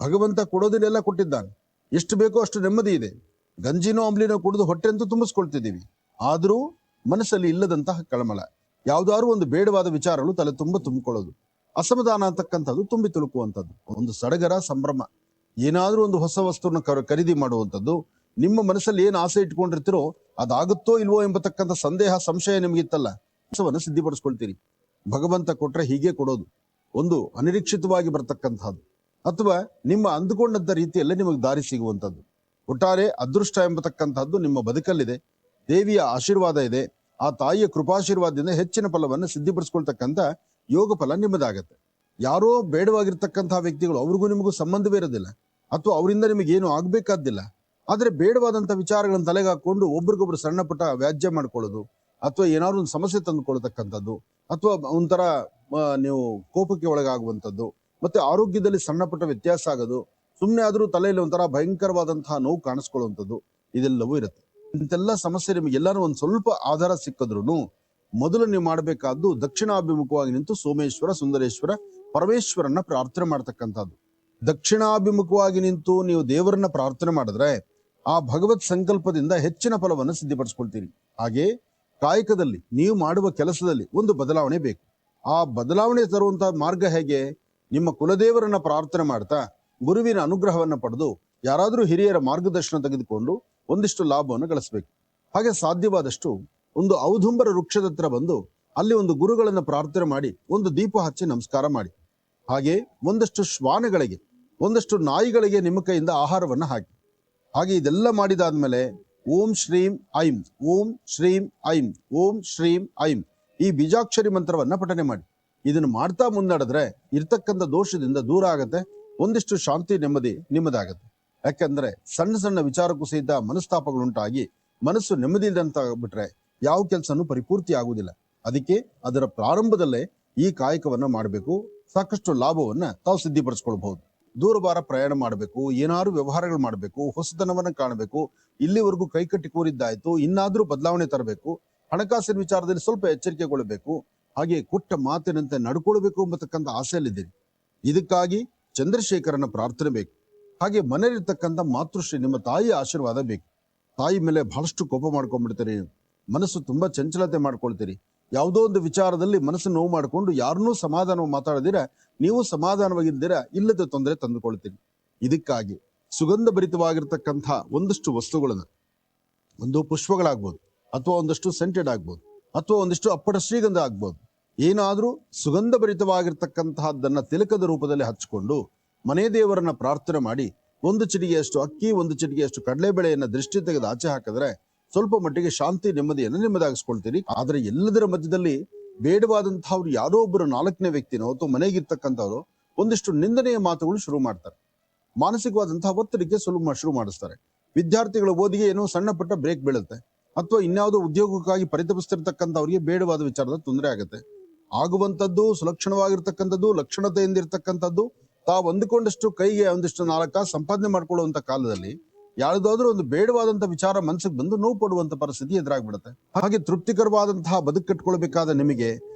B: ಭಗವಂತ ಕೊಡೋದಿನೆಲ್ಲ ಕೊಟ್ಟಿದ್ದಾನೆ, ಎಷ್ಟು ಬೇಕೋ ಅಷ್ಟು ನೆಮ್ಮದಿ ಇದೆ. ಗಂಜಿನೋ ಅಂಬ್ಲಿನೋ ಕುಡಿದು ಹೊಟ್ಟೆ ಅಂತೂ ತುಂಬಿಸ್ಕೊಳ್ತಿದ್ದೀವಿ. ಆದ್ರೂ ಮನಸ್ಸಲ್ಲಿ ಇಲ್ಲದಂತಹ ಕಳಮಳ, ಯಾವ್ದಾದ್ರು ಒಂದು ಬೇಡವಾದ ವಿಚಾರಗಳು ತಲೆ ತುಂಬಿಕೊಳ್ಳೋದು, ಅಸಮಾಧಾನ ಅಂತಕ್ಕಂಥದ್ದು ತುಂಬಿ ತುಳುಕುವಂಥದ್ದು, ಒಂದು ಸಡಗರ ಸಂಭ್ರಮ, ಏನಾದ್ರೂ ಒಂದು ಹೊಸ ವಸ್ತುವನ್ನ ಖರೀದಿ ಮಾಡುವಂಥದ್ದು, ನಿಮ್ಮ ಮನಸ್ಸಲ್ಲಿ ಏನ್ ಆಸೆ ಇಟ್ಕೊಂಡಿರ್ತೀರೋ ಅದಾಗುತ್ತೋ ಇಲ್ವೋ ಎಂಬತಕ್ಕಂಥ ಸಂದೇಹ ಸಂಶಯ ನಿಮಗಿತ್ತಲ್ಲ, ಕೆಲಸವನ್ನ ಸಿದ್ಧಿಪಡಿಸ್ಕೊಳ್ತೀರಿ. ಭಗವಂತ ಕೊಟ್ರೆ ಹೀಗೆ ಕೊಡೋದು, ಒಂದು ಅನಿರೀಕ್ಷಿತವಾಗಿ ಬರ್ತಕ್ಕಂಥದ್ದು ಅಥವಾ ನಿಮ್ಮ ಅಂದುಕೊಂಡಂತ ರೀತಿಯಲ್ಲೇ ನಿಮಗೆ ದಾರಿ ಸಿಗುವಂಥದ್ದು. ಒಟ್ಟಾರೆ ಅದೃಷ್ಟ ಎಂಬತಕ್ಕಂಥದ್ದು ನಿಮ್ಮ ಬದುಕಲ್ಲಿದೆ. ದೇವಿಯ ಆಶೀರ್ವಾದ ಇದೆ. ಆ ತಾಯಿಯ ಕೃಪಾಶೀರ್ವಾದದಿಂದ ಹೆಚ್ಚಿನ ಫಲವನ್ನು ಸಿದ್ಧಿಪಡಿಸ್ಕೊಳ್ತಕ್ಕಂಥ ಯೋಗ ಫಲ ನಿಮ್ಮದಾಗತ್ತೆ. ಯಾರೋ ಬೇಡವಾಗಿರ್ತಕ್ಕಂತಹ ವ್ಯಕ್ತಿಗಳು, ಅವ್ರಿಗೂ ನಿಮಗೂ ಸಂಬಂಧವೇ ಇರೋದಿಲ್ಲ ಅಥವಾ ಅವರಿಂದ ನಿಮಗೆ ಏನು ಆಗ್ಬೇಕಾದ್ದಿಲ್ಲ. ಆದ್ರೆ ಬೇಡವಾದಂತ ವಿಚಾರಗಳನ್ನ ತಲೆಗೆ ಹಾಕೊಂಡು ಒಬ್ರಿಗೊಬ್ರು ಸಣ್ಣ ಪುಟ್ಟ ವ್ಯಾಜ್ಯ ಮಾಡ್ಕೊಳ್ಳೋದು ಅಥವಾ ಏನಾದ್ರು ಒಂದು ಸಮಸ್ಯೆ ತಂದುಕೊಳ್ತಕ್ಕಂಥದ್ದು ಅಥವಾ ಒಂಥರ ನೀವು ಕೋಪಕ್ಕೆ ಒಳಗಾಗುವಂಥದ್ದು, ಮತ್ತೆ ಆರೋಗ್ಯದಲ್ಲಿ ಸಣ್ಣ ಪುಟ್ಟ ವ್ಯತ್ಯಾಸ ಆಗೋದು, ಸುಮ್ಮನೆ ಆದ್ರೂ ತಲೆಯಲ್ಲಿ ಒಂಥರ ಭಯಂಕರವಾದಂತಹ ನೋವು ಕಾಣಿಸ್ಕೊಳ್ಳುವಂಥದ್ದು, ಇದೆಲ್ಲವೂ ಇರುತ್ತೆ. ಇಂತೆಲ್ಲ ಸಮಸ್ಯೆ ನಿಮಗೆ ಎಲ್ಲಾರು ಒಂದ್ ಸ್ವಲ್ಪ ಆಧಾರ ಸಿಕ್ಕಿದ್ರು ಮೊದಲು ನೀವು ಮಾಡಬೇಕಾದ್ದು ದಕ್ಷಿಣಾಭಿಮುಖವಾಗಿ ನಿಂತು ಸೋಮೇಶ್ವರ, ಸುಂದರೇಶ್ವರ, ಪರಮೇಶ್ವರನ್ನ ಪ್ರಾರ್ಥನೆ ಮಾಡ್ತಕ್ಕಂಥದ್ದು. ದಕ್ಷಿಣಾಭಿಮುಖವಾಗಿ ನಿಂತು ನೀವು ದೇವರನ್ನ ಪ್ರಾರ್ಥನೆ ಮಾಡಿದ್ರೆ ಆ ಭಗವತ್ ಸಂಕಲ್ಪದಿಂದ ಹೆಚ್ಚಿನ ಫಲವನ್ನು ಸಿದ್ಧಿಪಡಿಸ್ಕೊಳ್ತೀರಿ. ಹಾಗೆ ಕಾಯಕದಲ್ಲಿ ನೀವು ಮಾಡುವ ಕೆಲಸದಲ್ಲಿ ಒಂದು ಬದಲಾವಣೆ ಬೇಕು. ಆ ಬದಲಾವಣೆ ತರುವಂತಹ ಮಾರ್ಗ ಹೇಗೆ? ನಿಮ್ಮ ಕುಲದೇವರನ್ನ ಪ್ರಾರ್ಥನೆ ಮಾಡ್ತಾ ಗುರುವಿನ ಅನುಗ್ರಹವನ್ನ ಪಡೆದು ಯಾರಾದರೂ ಹಿರಿಯರ ಮಾರ್ಗದರ್ಶನ ತೆಗೆದುಕೊಂಡು ಒಂದಿಷ್ಟು ಲಾಭವನ್ನು ಗಳಿಸಬೇಕು. ಹಾಗೆ ಸಾಧ್ಯವಾದಷ್ಟು ಒಂದು ಔದುಂಬರ ವೃಕ್ಷದ ಹತ್ರ ಬಂದು ಅಲ್ಲಿ ಒಂದು ಗುರುಗಳನ್ನ ಪ್ರಾರ್ಥನೆ ಮಾಡಿ ಒಂದು ದೀಪ ಹಚ್ಚಿ ನಮಸ್ಕಾರ ಮಾಡಿ. ಹಾಗೆ ಒಂದಷ್ಟು ಶ್ವಾನಗಳಿಗೆ, ಒಂದಷ್ಟು ನಾಯಿಗಳಿಗೆ ನಿಮ್ಮ ಕೈಯಿಂದ ಆಹಾರವನ್ನ ಹಾಕಿ. ಹಾಗೆ ಇದೆಲ್ಲ ಮಾಡಿದಾದ್ಮೇಲೆ ಓಂ ಶ್ರೀಂ ಐಂ, ಓಂ ಶ್ರೀಂ ಐಂ, ಓಂ ಶ್ರೀಂ ಐಂ ಈ ಬೀಜಾಕ್ಷರಿ ಮಂತ್ರವನ್ನ ಪಠನೆ ಮಾಡಿ. ಇದನ್ನು ಮಾಡ್ತಾ ಮುನ್ನಡೆದ್ರೆ ಇರ್ತಕ್ಕಂಥ ದೋಷದಿಂದ ದೂರ ಆಗತ್ತೆ. ಒಂದಿಷ್ಟು ಶಾಂತಿ, ನೆಮ್ಮದಿ ನಿಮ್ಮದಾಗತ್ತೆ. ಯಾಕಂದ್ರೆ ಸಣ್ಣ ಸಣ್ಣ ವಿಚಾರಕ್ಕೂ ಸಹಿತ ಮನಸ್ತಾಪಗಳುಂಟಾಗಿ ಮನಸ್ಸು ನೆಮ್ಮದಿ ಇಲ್ಲದಂತ ಬಿಟ್ರೆ ಯಾವ ಕೆಲಸನೂ ಪರಿಪೂರ್ತಿ ಆಗುವುದಿಲ್ಲ. ಅದಕ್ಕೆ ಅದರ ಪ್ರಾರಂಭದಲ್ಲೇ ಈ ಕಾಯಕವನ್ನ ಮಾಡಬೇಕು. ಸಾಕಷ್ಟು ಲಾಭವನ್ನ ತಾವು ಸಿದ್ಧಿಪಡಿಸ್ಕೊಳ್ಬಹುದು. ದೂರಭಾರ ಪ್ರಯಾಣ ಮಾಡಬೇಕು, ಏನಾದ್ರು ವ್ಯವಹಾರಗಳು ಮಾಡಬೇಕು, ಹೊಸತನವನ್ನ ಕಾಣಬೇಕು, ಇಲ್ಲಿವರೆಗೂ ಕೈಕಟ್ಟಿ ಕೂರಿದ್ದಾಯ್ತು, ಇನ್ನಾದ್ರೂ ಬದಲಾವಣೆ ತರಬೇಕು, ಹಣಕಾಸಿನ ವಿಚಾರದಲ್ಲಿ ಸ್ವಲ್ಪ ಎಚ್ಚರಿಕೆಗೊಳ್ಳಬೇಕು, ಹಾಗೆ ಕೊಟ್ಟ ಮಾತಿನಂತೆ ನಡ್ಕೊಳ್ಬೇಕು ಎಂಬತಕ್ಕಂಥ ಆಸೆಯಲ್ಲಿದ್ದೀರಿ. ಇದಕ್ಕಾಗಿ ಚಂದ್ರಶೇಖರನ ಪ್ರಾರ್ಥನೆ ಬೇಕು. ಹಾಗೆ ಮನೆಯಲ್ಲಿರ್ತಕ್ಕಂಥ ಮಾತೃಶ್ರೀ, ನಿಮ್ಮ ತಾಯಿಯ ಆಶೀರ್ವಾದ ಬೇಕು. ತಾಯಿ ಮೇಲೆ ಬಹಳಷ್ಟು ಕೋಪ ಮಾಡ್ಕೊಂಡ್ಬಿಡ್ತೀರಿ, ಮನಸ್ಸು ತುಂಬಾ ಚಂಚಲತೆ ಮಾಡ್ಕೊಳ್ತೀರಿ. ಯಾವುದೋ ಒಂದು ವಿಚಾರದಲ್ಲಿ ಮನಸ್ಸು ನೋವು ಮಾಡಿಕೊಂಡು ಯಾರನ್ನೂ ಸಮಾಧಾನ ಮಾತಾಡದಿರ ನೀವು ಸಮಾಧಾನವಾಗಿದ್ದೀರ, ಇಲ್ಲದ ತೊಂದರೆ ತಂದುಕೊಳ್ತೀರಿ. ಇದಕ್ಕಾಗಿ ಸುಗಂಧ ಭರಿತವಾಗಿರ್ತಕ್ಕಂಥ ಒಂದಷ್ಟು ವಸ್ತುಗಳನ್ನ, ಒಂದು ಪುಷ್ಪಗಳಾಗ್ಬೋದು, ಅಥವಾ ಒಂದಷ್ಟು ಸೆಂಟೆಡ್ ಆಗ್ಬೋದು, ಅಥವಾ ಒಂದಿಷ್ಟು ಅಪ್ಪಟ ಶ್ರೀಗಂಧ ಆಗ್ಬೋದು, ಏನಾದ್ರೂ ಸುಗಂಧ ಭರಿತವಾಗಿರ್ತಕ್ಕಂತಹದ್ದನ್ನ ತಿಲಕದ ರೂಪದಲ್ಲಿ ಹಚ್ಕೊಂಡು ಮನೆ ದೇವರನ್ನ ಪ್ರಾರ್ಥನೆ ಮಾಡಿ ಒಂದು ಚಿಟಿಗೆಯಷ್ಟು ಅಕ್ಕಿ, ಒಂದು ಚಿಟಿಗೆಯಷ್ಟು ಕಡಲೆಬೇಳೆಯನ್ನ ದೃಷ್ಟಿ ತೆಗೆದು ಆಚೆ ಹಾಕಿದ್ರೆ ಸ್ವಲ್ಪ ಮಟ್ಟಿಗೆ ಶಾಂತಿ, ನೆಮ್ಮದಿಯನ್ನು ನಿಮ್ಮದಾಗಿಸ್ಕೊಳ್ತೀರಿ. ಆದ್ರೆ ಎಲ್ಲದರ ಮಧ್ಯದಲ್ಲಿ ಬೇಡವಾದಂತಹವ್ರು ಯಾರೋ ಒಬ್ಬರು ನಾಲ್ಕನೇ ವ್ಯಕ್ತಿನೋ ಅಥವಾ ಮನೆಗಿರ್ತಕ್ಕಂಥವ್ರು ಒಂದಿಷ್ಟು ನಿಂದನೆಯ ಮಾತುಗಳು ಶುರು ಮಾಡ್ತಾರೆ. ಮಾನಸಿಕವಾದಂತಹ ಒತ್ತಡಕ್ಕೆ ಶುರು ಮಾಡಿಸ್ತಾರೆ. ವಿದ್ಯಾರ್ಥಿಗಳ ಓದಿಗೆ ಏನೋ ಸಣ್ಣ ಪುಟ್ಟ ಬ್ರೇಕ್ ಬೀಳುತ್ತೆ, ಅಥವಾ ಇನ್ಯಾವುದೋ ಉದ್ಯೋಗಕ್ಕಾಗಿ ಪರಿತಪಿಸ್ತಿರ್ತಕ್ಕಂಥವ್ರಿಗೆ ಬೇಡವಾದ ವಿಚಾರದ ತೊಂದರೆ ಆಗುತ್ತೆ. ಆಗುವಂಥದ್ದು ಸುಲಕ್ಷಣವಾಗಿರ್ತಕ್ಕಂಥದ್ದು, ಲಕ್ಷಣತೆಯಿಂದಿರ್ತಕ್ಕಂಥದ್ದು, ತಾವು ಅಂದುಕೊಂಡಷ್ಟು ಕೈಗೆ ಒಂದಿಷ್ಟು ನಾಲ್ಕ ಸಂಪಾದನೆ ಮಾಡ್ಕೊಳ್ಳುವಂತ ಕಾಲದಲ್ಲಿ ಯಾವುದಾದ್ರೂ ಒಂದು ಬೇಡವಾದಂತ ವಿಚಾರ ಮನಸ್ಸಿಗೆ ಬಂದು ನೋವು ಪಡುವಂತ ಪರಿಸ್ಥಿತಿ ಎದುರಾಗ್ಬಿಡುತ್ತೆ. ಹಾಗೆ ತೃಪ್ತಿಕರವಾದಂತಹ ಬದುಕು ಕಟ್ಕೊಳ್ಬೇಕಾದ ನಿಮಗೆ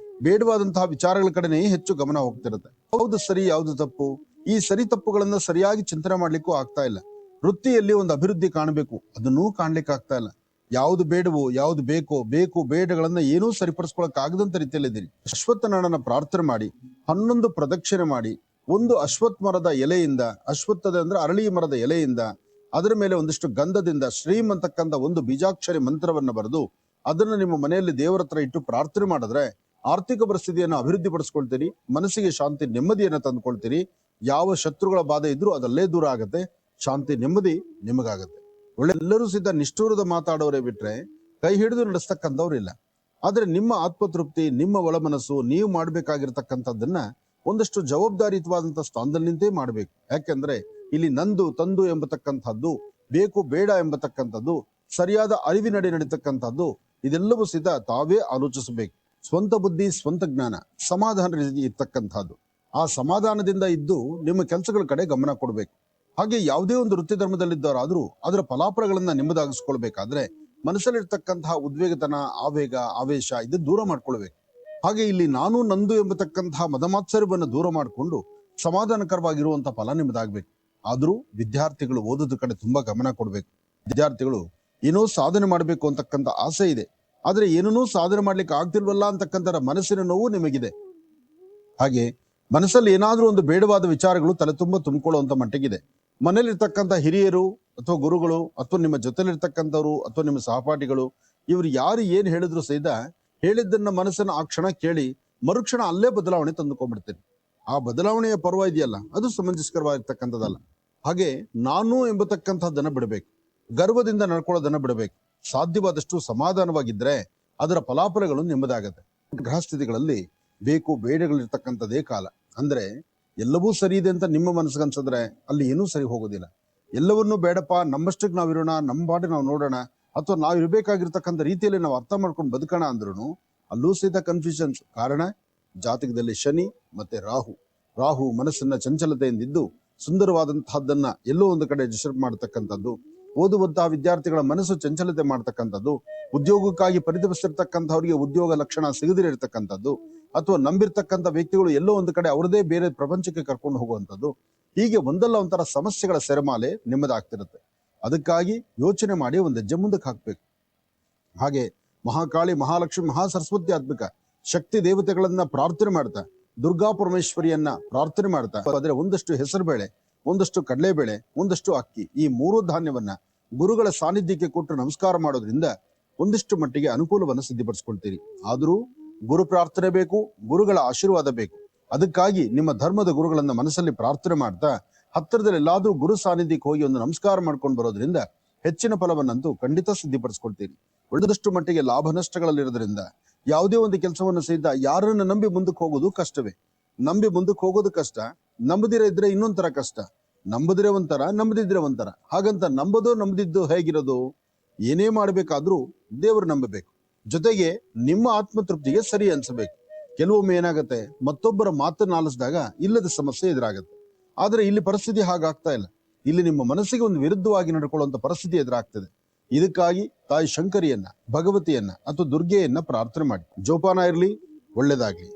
B: ಬೇಡವಾದಂತಹ ವಿಚಾರಗಳ ಕಡೆನೇ ಹೆಚ್ಚು ಗಮನ ಹೋಗ್ತಿರುತ್ತೆ. ಯಾವ್ದು ಸರಿ, ಯಾವ್ದು ತಪ್ಪು, ಈ ಸರಿ ತಪ್ಪುಗಳನ್ನ ಸರಿಯಾಗಿ ಚಿಂತನೆ ಮಾಡ್ಲಿಕ್ಕೂ ಆಗ್ತಾ ಇಲ್ಲ. ವೃತ್ತಿಯಲ್ಲಿ ಒಂದು ಅಭಿವೃದ್ಧಿ ಕಾಣಬೇಕು, ಅದನ್ನೂ ಕಾಣ್ಲಿಕ್ಕೆ ಆಗ್ತಾ ಇಲ್ಲ. ಯಾವ್ದು ಬೇಡವೋ, ಯಾವ್ದು ಬೇಕು ಬೇಡಗಳನ್ನ ಏನೂ ಸರಿಪಡಿಸ್ಕೊಳಕ್ ಆಗದಂತ ರೀತಿಯಲ್ಲಿದ್ದೀರಿ. ಅಶ್ವತ್ಥನಾರಾಯಣನ ಪ್ರಾರ್ಥನೆ ಮಾಡಿ 11 ಪ್ರದಕ್ಷಿಣೆ ಮಾಡಿ ಒಂದು ಅಶ್ವತ್ಥ ಮರದ ಎಲೆಯಿಂದ, ಅಶ್ವತ್ಥದ ಅಂದ್ರೆ ಅರಳಿ ಮರದ ಎಲೆಯಿಂದ, ಅದರ ಮೇಲೆ ಒಂದಿಷ್ಟು ಗಂಧದಿಂದ ಶ್ರೀಂ ಅಂತಕ್ಕಂಥ ಒಂದು ಬೀಜಾಕ್ಷರಿ ಮಂತ್ರವನ್ನ ಬರೆದು ಅದನ್ನ ನಿಮ್ಮ ಮನೆಯಲ್ಲಿ ದೇವರ ಹತ್ರ ಇಟ್ಟು ಪ್ರಾರ್ಥನೆ ಮಾಡಿದ್ರೆ ಆರ್ಥಿಕ ಪರಿಸ್ಥಿತಿಯನ್ನು ಅಭಿವೃದ್ಧಿ ಪಡಿಸ್ಕೊಳ್ತೀರಿ. ಮನಸ್ಸಿಗೆ ಶಾಂತಿ, ನೆಮ್ಮದಿಯನ್ನ ತಂದುಕೊಳ್ತೀರಿ. ಯಾವ ಶತ್ರುಗಳ ಬಾಧೆ ಇದ್ರೂ ಅದಲ್ಲೇ ದೂರ ಆಗತ್ತೆ. ಶಾಂತಿ, ನೆಮ್ಮದಿ ನಿಮಗಾಗತ್ತೆ. ಒಳ್ಳೆ ಎಲ್ಲರೂ ಸಿದ್ಧ ನಿಷ್ಠೂರದ ಮಾತಾಡೋರೇ ಬಿಟ್ರೆ ಕೈ ಹಿಡಿದು ನಡೆಸ್ತಕ್ಕಂಥವ್ರು ಇಲ್ಲ. ಆದ್ರೆ ನಿಮ್ಮ ಆತ್ಮತೃಪ್ತಿ, ನಿಮ್ಮ ಒಳ ಮನಸ್ಸು, ನೀವು ಮಾಡ್ಬೇಕಾಗಿರ್ತಕ್ಕಂಥದ್ದನ್ನ ಒಂದಷ್ಟು ಜವಾಬ್ದಾರಿಯುತವಾದಂತ ಸ್ಥಾನದಲ್ಲಿ ನಿಂತೇ ಮಾಡ್ಬೇಕು. ಯಾಕೆಂದ್ರೆ ಇಲ್ಲಿ ನಂದು ತಂದು ಎಂಬತಕ್ಕಂಥದ್ದು, ಬೇಕು ಬೇಡ ಎಂಬತಕ್ಕಂಥದ್ದು, ಸರಿಯಾದ ಅರಿವಿನಡಿ ನಡೀತಕ್ಕಂಥದ್ದು, ಇದೆಲ್ಲವೂ ಸಿದ್ಧ ತಾವೇ ಆಲೋಚಿಸಬೇಕು. ಸ್ವಂತ ಬುದ್ಧಿ, ಸ್ವಂತ ಜ್ಞಾನ, ಸಮಾಧಾನ ಇರ್ತಕ್ಕಂಥದ್ದು. ಆ ಸಮಾಧಾನದಿಂದ ಇದ್ದು ನಿಮ್ಮ ಕೆಲಸಗಳ ಕಡೆ ಗಮನ ಕೊಡ್ಬೇಕು. ಹಾಗೆ ಯಾವುದೇ ಒಂದು ವೃತ್ತಿ ಧರ್ಮದಲ್ಲಿದ್ದವರಾದ್ರೂ ಅದರ ಫಲಾಫಲಗಳನ್ನ ನಿಮ್ಮದಾಗಿಸ್ಕೊಳ್ಬೇಕಾದ್ರೆ ಮನಸ್ಸಲ್ಲಿರ್ತಕ್ಕಂತಹ ಉದ್ವೇಗತನ, ಆವೇಗ, ಆವೇಶ ಇದು ದೂರ ಮಾಡ್ಕೊಳ್ಬೇಕು. ಹಾಗೆ ಇಲ್ಲಿ ನಾನು ನಂದು ಎಂಬತಕ್ಕಂತಹ ಮದಮಾತ್ಸರ್ಯವನ್ನು ದೂರ ಮಾಡಿಕೊಂಡು ಸಮಾಧಾನಕರವಾಗಿರುವಂತ ಫಲ ನಿಮ್ಮದಾಗ್ಬೇಕು. ಆದ್ರೂ ವಿದ್ಯಾರ್ಥಿಗಳು ಓದೋದ್ರ ಕಡೆ ತುಂಬಾ ಗಮನ ಕೊಡ್ಬೇಕು. ವಿದ್ಯಾರ್ಥಿಗಳು ಏನೋ ಸಾಧನೆ ಮಾಡ್ಬೇಕು ಅಂತಕ್ಕಂಥ ಆಸೆ ಇದೆ, ಆದ್ರೆ ಏನನ್ನೂ ಸಾಧನೆ ಮಾಡ್ಲಿಕ್ಕೆ ಆಗ್ತಿಲ್ವಲ್ಲ ಅಂತಕ್ಕಂಥ ಮನಸ್ಸಿನ ನೋವು ನಿಮಗಿದೆ. ಹಾಗೆ ಮನಸ್ಸಲ್ಲಿ ಏನಾದ್ರೂ ಒಂದು ಬೇಡವಾದ ವಿಚಾರಗಳು ತಲೆ ತುಂಬ ತುಂಬಿಕೊಳ್ಳುವಂತ ಮಟ್ಟಿಗಿದೆ. ಮನೇಲಿರ್ತಕ್ಕಂಥ ಹಿರಿಯರು ಅಥವಾ ಗುರುಗಳು ಅಥವಾ ನಿಮ್ಮ ಜೊತೆಲಿರ್ತಕ್ಕಂಥವ್ರು ಅಥವಾ ನಿಮ್ಮ ಸಹಪಾಠಿಗಳು ಇವ್ರು ಯಾರು ಏನ್ ಹೇಳಿದ್ರು ಸಹಿತ ಹೇಳಿದ್ದನ್ನ ಮನಸ್ಸನ್ನ ಆ ಕ್ಷಣ ಕೇಳಿ ಮರುಕ್ಷಣ ಅಲ್ಲೇ ಬದಲಾವಣೆ ತಂದುಕೊಂಡ್ಬಿಡ್ತೀರಿ. ಆ ಬದಲಾವಣೆಯ ಪರ್ವ ಇದೆಯಲ್ಲ, ಅದು ಸಮಂಜಸಕರವಾಗಿರ್ತಕ್ಕಂಥದ್ದಲ್ಲ. ಹಾಗೆ ನಾನು ಎಂಬತಕ್ಕಂಥದ್ದನ್ನ ಬಿಡಬೇಕು, ಗರ್ವದಿಂದ ನಡ್ಕೊಳ್ಳೋದನ್ನ ಬಿಡಬೇಕು. ಸಾಧ್ಯವಾದಷ್ಟು ಸಮಾಧಾನವಾಗಿದ್ರೆ ಅದರ ಫಲಾಫಲಗಳು ನಿಮ್ಮದಾಗತ್ತೆ. ಗ್ರಹಸ್ಥಿತಿಗಳಲ್ಲಿ ಬೇಕು ಬೇಡಗಳಿರ್ತಕ್ಕಂಥದ್ದೇ ಕಾಲ. ಅಂದ್ರೆ ಎಲ್ಲವೂ ಸರಿ ಇದೆ ಅಂತ ನಿಮ್ಮ ಮನಸ್ಸಿಗನ್ಸಿದ್ರೆ ಅಲ್ಲಿ ಏನೂ ಸರಿ ಹೋಗೋದಿಲ್ಲ. ಎಲ್ಲವನ್ನೂ ಬೇಡಪ್ಪ, ನಮ್ಮಷ್ಟಕ್ಕೆ ನಾವಿರೋಣ, ನಮ್ಮ ಬಾಡಿ ನಾವು ನೋಡೋಣ, ಅಥವಾ ನಾವು ಇರಬೇಕಾಗಿರ್ತಕ್ಕಂಥ ರೀತಿಯಲ್ಲಿ ನಾವು ಅರ್ಥ ಮಾಡ್ಕೊಂಡು ಬದುಕೋಣ ಅಂದ್ರೂ ಅಲ್ಲೂ ಸಹಿತ ಕನ್ಫ್ಯೂಷನ್ಸ್. ಕಾರಣ ಜಾತಕದಲ್ಲಿ ಶನಿ ಮತ್ತೆ ರಾಹು ಮನಸ್ಸನ್ನ ಚಂಚಲತೆಯಿಂದಿದ್ದು ಸುಂದರವಾದಂತಹದ್ದನ್ನ ಎಲ್ಲೋ ಒಂದು ಕಡೆ ಡಿಸ್ಟರ್ಬ್ ಮಾಡತಕ್ಕಂಥದ್ದು, ಓದುವಂತಹ ವಿದ್ಯಾರ್ಥಿಗಳ ಮನಸ್ಸು ಚಂಚಲತೆ ಮಾಡ್ತಕ್ಕಂಥದ್ದು, ಉದ್ಯೋಗಕ್ಕಾಗಿ ಪರಿತಪಿಸ್ತಿರ್ತಕ್ಕಂಥವ್ರಿಗೆ ಉದ್ಯೋಗ ಲಕ್ಷಣ ಸಿಗದಿರತಕ್ಕಂಥದ್ದು, ಅಥವಾ ನಂಬಿರ್ತಕ್ಕಂಥ ವ್ಯಕ್ತಿಗಳು ಎಲ್ಲೋ ಒಂದು ಕಡೆ ಅವರದೇ ಬೇರೆ ಪ್ರಪಂಚಕ್ಕೆ ಕರ್ಕೊಂಡು ಹೋಗುವಂಥದ್ದು, ಹೀಗೆ ಒಂದಲ್ಲ ಒಂಥರ ಸಮಸ್ಯೆಗಳ ಸೆರೆಮಾಲೆ ನಿಮ್ಮದಾಗ್ತಿರುತ್ತೆ. ಅದಕ್ಕಾಗಿ ಯೋಚನೆ ಮಾಡಿ ಒಂದು ಹೆಜ್ಜೆ ಮುಂದಕ್ಕೆ ಹಾಕ್ಬೇಕು. ಹಾಗೆ ಮಹಾಕಾಳಿ, ಮಹಾಲಕ್ಷ್ಮಿ, ಮಹಾಸರಸ್ವತಿ ಆತ್ಮಿಕ ಶಕ್ತಿ ದೇವತೆಗಳನ್ನ ಪ್ರಾರ್ಥನೆ ಮಾಡ್ತಾ, ದುರ್ಗಾ ಪರಮೇಶ್ವರಿಯನ್ನ ಪ್ರಾರ್ಥನೆ ಮಾಡ್ತಾ, ಆದ್ರೆ ಒಂದಷ್ಟು ಹೆಸರುಬೇಳೆ, ಒಂದಷ್ಟು ಕಡಲೆಬೇಳೆ, ಒಂದಷ್ಟು ಅಕ್ಕಿ, ಈ 3 ಧಾನ್ಯವನ್ನ ಗುರುಗಳ ಸಾನ್ನಿಧ್ಯಕ್ಕೆ ಕೊಟ್ಟು ನಮಸ್ಕಾರ ಮಾಡೋದ್ರಿಂದ ಒಂದಿಷ್ಟು ಮಟ್ಟಿಗೆ ಅನುಕೂಲವನ್ನು ಸಿದ್ಧಪಡಿಸ್ಕೊಳ್ತೀರಿ. ಆದರೂ ಗುರು ಪ್ರಾರ್ಥನೆ ಬೇಕು, ಗುರುಗಳ ಆಶೀರ್ವಾದ ಬೇಕು. ಅದಕ್ಕಾಗಿ ನಿಮ್ಮ ಧರ್ಮದ ಗುರುಗಳನ್ನ ಮನಸ್ಸಲ್ಲಿ ಪ್ರಾರ್ಥನೆ ಮಾಡ್ತಾ ಹತ್ತಿರದಲ್ಲಿ ಎಲ್ಲಾದ್ರೂ ಗುರು ಸಾನ್ನಿಧ್ಯಕ್ಕೆ ಹೋಗಿ ಒಂದು ನಮಸ್ಕಾರ ಮಾಡ್ಕೊಂಡು ಬರೋದ್ರಿಂದ ಹೆಚ್ಚಿನ ಫಲವನ್ನಂತೂ ಖಂಡಿತ ಸಿದ್ಧಪಡಿಸ್ಕೊಳ್ತೀರಿ. ಉಳಿದಷ್ಟು ಮಟ್ಟಿಗೆ ಲಾಭ ನಷ್ಟಗಳಲ್ಲಿರೋದ್ರಿಂದ ಯಾವುದೇ ಒಂದು ಕೆಲಸವನ್ನು ಸಹಿತ ಯಾರನ್ನ ನಂಬಿ ಮುಂದಕ್ಕೆ ಹೋಗೋದು ಕಷ್ಟವೇ. ನಂಬಿ ಮುಂದಕ್ಕೆ ಹೋಗೋದು ಕಷ್ಟ, ನಂಬದಿರ ಇದ್ರೆ ಇನ್ನೊಂಥರ ಕಷ್ಟ. ನಂಬದಿರೆ ಒಂಥರ, ನಂಬದಿದ್ರೆ ಒಂಥರ. ಹಾಗಂತ ನಂಬದಿದ್ದು ಹೇಗಿರೋದು? ಏನೇ ಮಾಡ್ಬೇಕಾದ್ರೂ ದೇವರು ನಂಬಬೇಕು, ಜೊತೆಗೆ ನಿಮ್ಮ ಆತ್ಮತೃಪ್ತಿಗೆ ಸರಿ ಅನ್ಸಬೇಕು. ಕೆಲವೊಮ್ಮೆ ಏನಾಗತ್ತೆ, ಮತ್ತೊಬ್ಬರ ಮಾತನ್ನ ಆಲಿಸಿದಾಗ ಇಲ್ಲದ ಸಮಸ್ಯೆ ಎದುರಾಗತ್ತೆ. ಆದ್ರೆ ಇಲ್ಲಿ ಪರಿಸ್ಥಿತಿ ಹಾಗಾಗ್ತಾ ಇಲ್ಲ. ಇಲ್ಲಿ ನಿಮ್ಮ ಮನಸ್ಸಿಗೆ ಒಂದು ವಿರುದ್ಧವಾಗಿ ನಡ್ಕೊಳ್ಳುವಂತ ಪರಿಸ್ಥಿತಿ ಎದುರಾಗ್ತದೆ. ಇದಕ್ಕಾಗಿ ತಾಯಿ ಶಂಕರಿಯನ್ನ, ಭಗವತಿಯನ್ನ ಅಥವಾ ದುರ್ಗೆಯನ್ನ ಪ್ರಾರ್ಥನೆ ಮಾಡಿ. ಜೋಪಾನ ಇರ್ಲಿ, ಒಳ್ಳೇದಾಗ್ಲಿ.